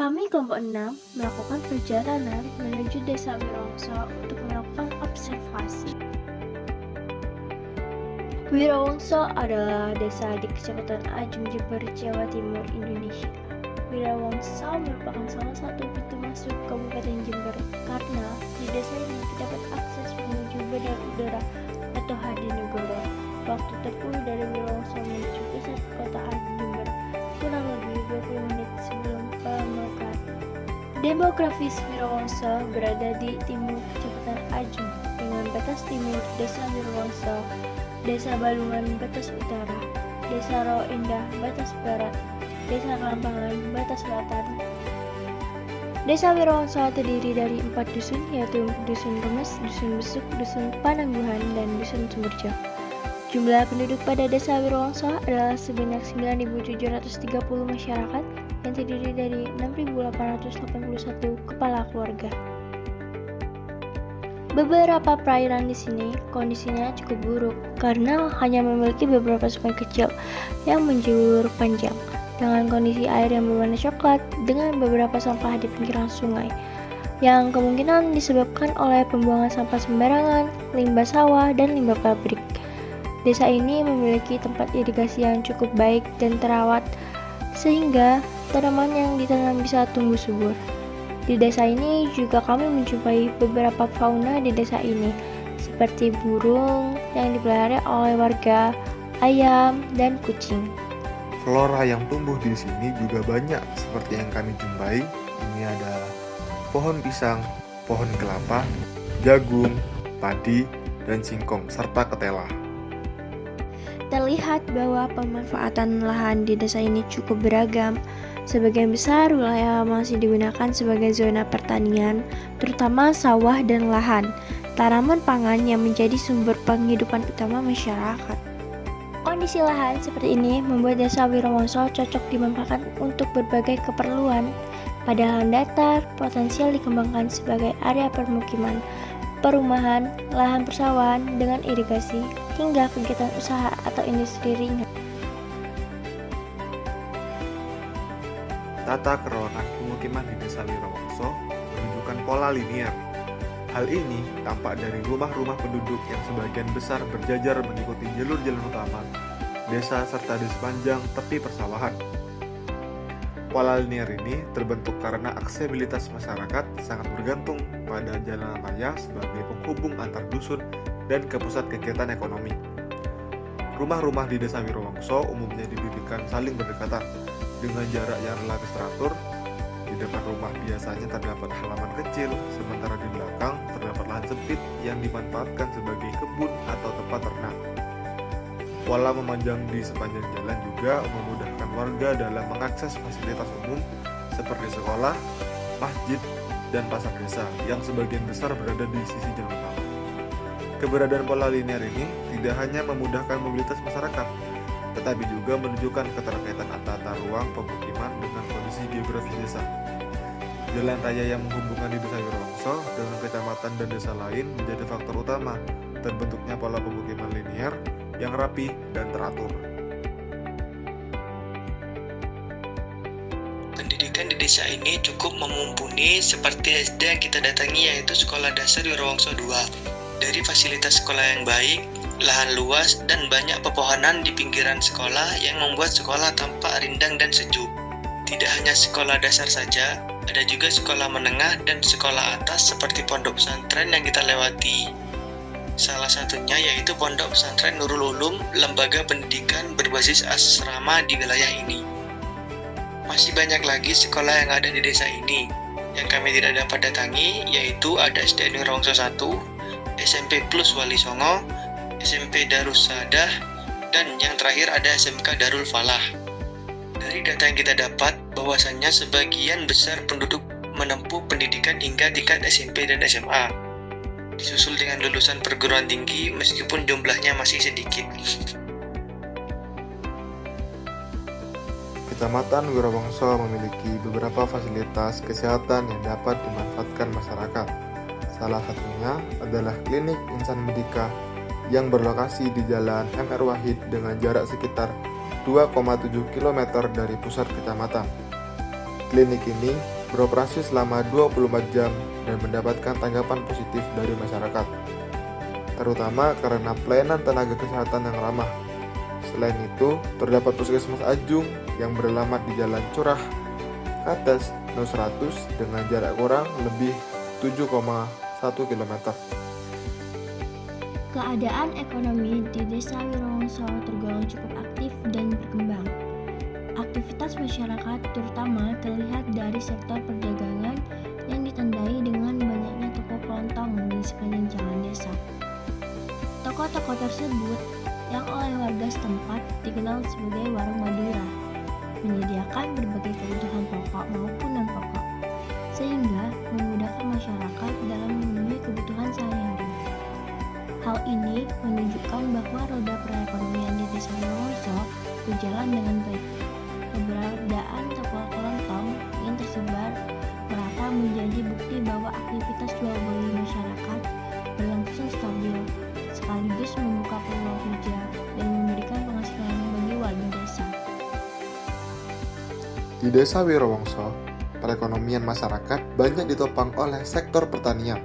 Kami kelompok 6 melakukan perjalanan menuju Desa Wirongso untuk melakukan observasi. Wirongso adalah desa di Kecamatan Ajung, Jember, Jawa Timur, Indonesia. Wirongso merupakan salah satu pintu masuk Kabupaten Jember karena di desa ini terdapat akses menuju Bandar Udara atau Hadinegoro. Waktu tempuh dari Wirongso menuju pusat kota Ajung, Jember kurang lebih 20 menit sebelum pemekaran. Demografis Wirongso berada di timur Kecamatan Ajung dengan batas timur Desa Wirongso, Desa Balungan batas utara, Desa Rawa Indah batas barat, Desa Kampangan batas selatan. Desa Wirongso terdiri dari 4 dusun, yaitu Dusun Remes, Dusun Besuk, Dusun Panangguhan, dan Dusun Sumberjo. Jumlah penduduk pada Desa Wirongso adalah sebanyak 9.730 masyarakat yang terdiri dari 6.881 kepala keluarga. Beberapa perairan di sini kondisinya cukup buruk karena hanya memiliki beberapa sungai kecil yang menjulur panjang dengan kondisi air yang berwarna coklat dengan beberapa sampah di pinggiran sungai yang kemungkinan disebabkan oleh pembuangan sampah sembarangan, limbah sawah, dan limbah pabrik. Desa ini memiliki tempat irigasi yang cukup baik dan terawat sehingga tanaman yang ditanam bisa tumbuh subur. Di desa ini juga kami menjumpai beberapa fauna di desa ini, seperti burung yang dipelihara oleh warga, ayam, dan kucing. Flora yang tumbuh di sini juga banyak seperti yang kami jumpai. Ini ada pohon pisang, pohon kelapa, jagung, padi, dan singkong, serta ketela. Terlihat bahwa pemanfaatan lahan di desa ini cukup beragam. Sebagian besar wilayah masih digunakan sebagai zona pertanian, terutama sawah dan lahan, tanaman pangan yang menjadi sumber penghidupan utama masyarakat. Kondisi lahan seperti ini membuat Desa Wirongso cocok dimanfaatkan untuk berbagai keperluan. Pada lahan datar, potensial dikembangkan sebagai area permukiman, perumahan, lahan persawahan dengan irigasi, hingga kegiatan usaha atau industri ringan. Tata kelola pemukiman di Desa Wirongso menunjukkan pola linear. Hal ini tampak dari rumah-rumah penduduk yang sebagian besar berjajar mengikuti jalur-jalur utama desa serta di sepanjang tepi persawahan. Pola linear ini terbentuk karena aksesibilitas masyarakat sangat bergantung pada jalan raya sebagai penghubung antar dusun dan ke pusat kegiatan ekonomi. Rumah-rumah di Desa Wirongso umumnya didirikan saling berdekatan dengan jarak yang relatif teratur. Di depan rumah biasanya terdapat halaman kecil, sementara di belakang terdapat lahan sempit yang dimanfaatkan sebagai kebun atau tempat ternak. Pola memanjang di sepanjang jalan juga memudahkan warga dalam mengakses fasilitas umum seperti sekolah, masjid, dan pasar desa yang sebagian besar berada di sisi jalan utama. Keberadaan pola linear ini tidak hanya memudahkan mobilitas masyarakat, tetapi juga menunjukkan keterkaitan antara ruang pemukiman dengan kondisi geografis desa. Jalan raya yang menghubungkan di Desa Wirongso dengan kecamatan dan desa lain menjadi faktor utama terbentuknya pola pemukiman linear yang rapi dan teratur. Pendidikan di desa ini cukup mumpuni seperti SD yang kita datangi, yaitu Sekolah Dasar Wirongso 2. Dari fasilitas sekolah yang baik, lahan luas, dan banyak pepohonan di pinggiran sekolah yang membuat sekolah tampak rindang dan sejuk. Tidak hanya sekolah dasar saja, ada juga sekolah menengah dan sekolah atas seperti pondok pesantren yang kita lewati. Salah satunya yaitu Pondok Pesantren Nurul Ulum, lembaga pendidikan berbasis asrama di wilayah ini. Masih banyak lagi sekolah yang ada di desa ini yang kami tidak dapat datangi, yaitu ada SD Wirongso 1, SMP Plus Wali Songo, SMP Darus Saadah, dan yang terakhir ada SMK Darul Falah. Dari data yang kita dapat, bahwasannya sebagian besar penduduk menempuh pendidikan hingga tingkat SMP dan SMA, disusul dengan lulusan perguruan tinggi meskipun jumlahnya masih sedikit. Kecamatan Wirongso memiliki beberapa fasilitas kesehatan yang dapat dimanfaatkan masyarakat. Salah satunya adalah Klinik Insan Medika yang berlokasi di Jalan MR Wahid dengan jarak sekitar 2,7 km dari pusat kecamatan. Klinik ini beroperasi selama 24 jam dan mendapatkan tanggapan positif dari masyarakat, terutama karena pelayanan tenaga kesehatan yang ramah. Selain itu, terdapat Puskesmas Ajung yang beralamat di Jalan Curah Kates No 100 dengan jarak kurang lebih 7,1 km. Keadaan ekonomi di Desa Wirowongso tergolong cukup aktif dan berkembang. Aktivitas masyarakat terutama terlihat dari sektor perdagangan yang ditandai dengan banyaknya toko kelontong di sepanjang jalan desa. Toko-toko tersebut yang oleh warga setempat dikenal sebagai warung Madura, menyediakan berbagai kebutuhan pokok maupun non-pokok, sehingga memudahkan masyarakat dalam memenuhi kebutuhan sehari-hari. Hal ini menunjukkan bahwa roda perekonomian di Desa Wirowongso berjalan dengan baik. Keberadaan toko kelontong yang tersebar merata menjadi bukti bahwa aktivitas jual beli masyarakat berlangsung stabil, sekaligus membuka peluang kerja dan memberikan penghasilan bagi warga desa. Di Desa Wirowongso, perekonomian masyarakat banyak ditopang oleh sektor pertanian.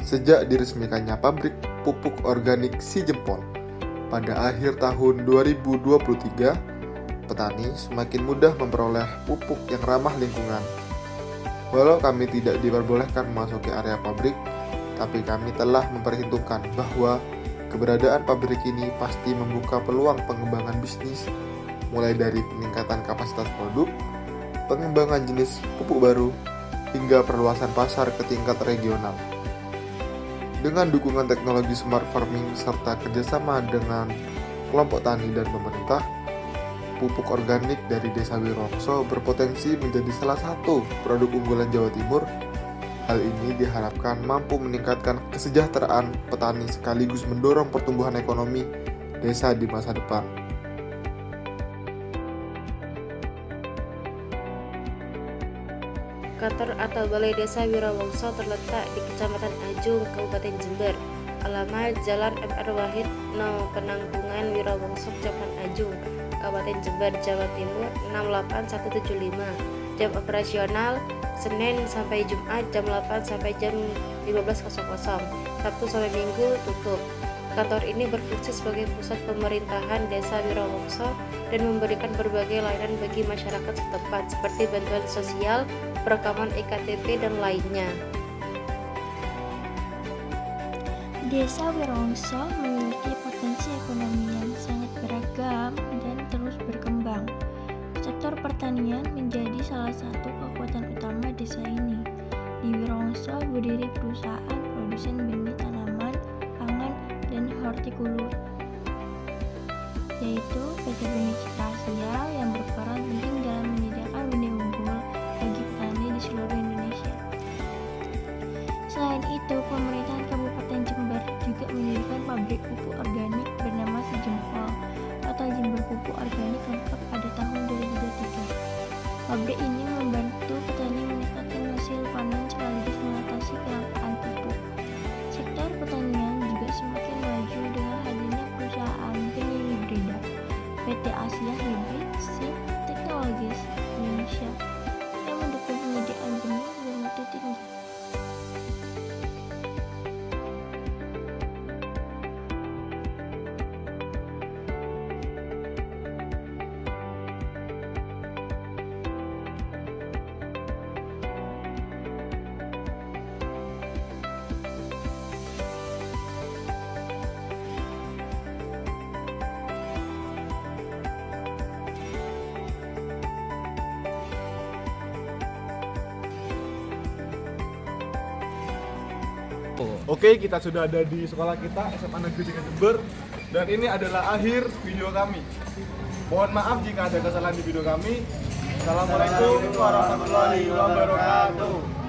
Sejak diresmikannya pabrik pupuk organik Si Jempol pada akhir tahun 2023, petani semakin mudah memperoleh pupuk yang ramah lingkungan. Walau kami tidak diperbolehkan memasuki area pabrik, tapi kami telah memperhitungkan bahwa keberadaan pabrik ini pasti membuka peluang pengembangan bisnis, mulai dari peningkatan kapasitas produk, pengembangan jenis pupuk baru, hingga perluasan pasar ke tingkat regional. Dengan dukungan teknologi smart farming serta kerjasama dengan kelompok tani dan pemerintah, pupuk organik dari Desa Wirowongso berpotensi menjadi salah satu produk unggulan Jawa Timur. Hal ini diharapkan mampu meningkatkan kesejahteraan petani sekaligus mendorong pertumbuhan ekonomi desa di masa depan. Kantor atau Balai Desa Wirowongso terletak di Kecamatan Ajung, Kabupaten Jember. Alamat Jalan Mr. Wahid No Penanggungan Wirowongso, Kecamatan Ajung, Kabupaten Jember, Jawa Timur 68175. Jam operasional Senin sampai Jumat jam 8 sampai jam 15.00. Sabtu sampai Minggu tutup. Kantor ini berfungsi sebagai pusat pemerintahan Desa Wirowongso dan memberikan berbagai layanan bagi masyarakat setempat seperti bantuan sosial, perekaman EKTP, dan lainnya. Desa Wirowongso memiliki potensi ekonomi yang sangat beragam dan terus berkembang. Sektor pertanian menjadi salah satu kekuatan utama desa ini. Di Wirowongso berdiri perusahaan produsen benih tanaman, pangan, dan hortikultur, yaitu PT Benih Citra Asia yang berperan penting dalam menyediakan benih unggul bagi petani di seluruh Indonesia. Selain itu, pemerintahan Kabupaten Jember juga mendirikan pabrik pupuk organik bernama Si Jempol atau Jember Pupuk Organik lengkap pada tahun 2023. Pabrik ini membantu petani meningkatkan hasil panen sekaligus mengatasi kelangkaan pupuk. Sektor pertanian juga semakin maju dengan hadirnya perusahaan benih hibrida PT Asia Hybrid Seed Technologies Indonesia yang mendukung penyediaan benih bermutu tinggi. Oke, kita sudah ada di sekolah kita, SMA Negeri 3 Jember, dan ini adalah akhir video kami. Mohon maaf jika ada kesalahan di video kami. Assalamualaikum warahmatullahi wabarakatuh.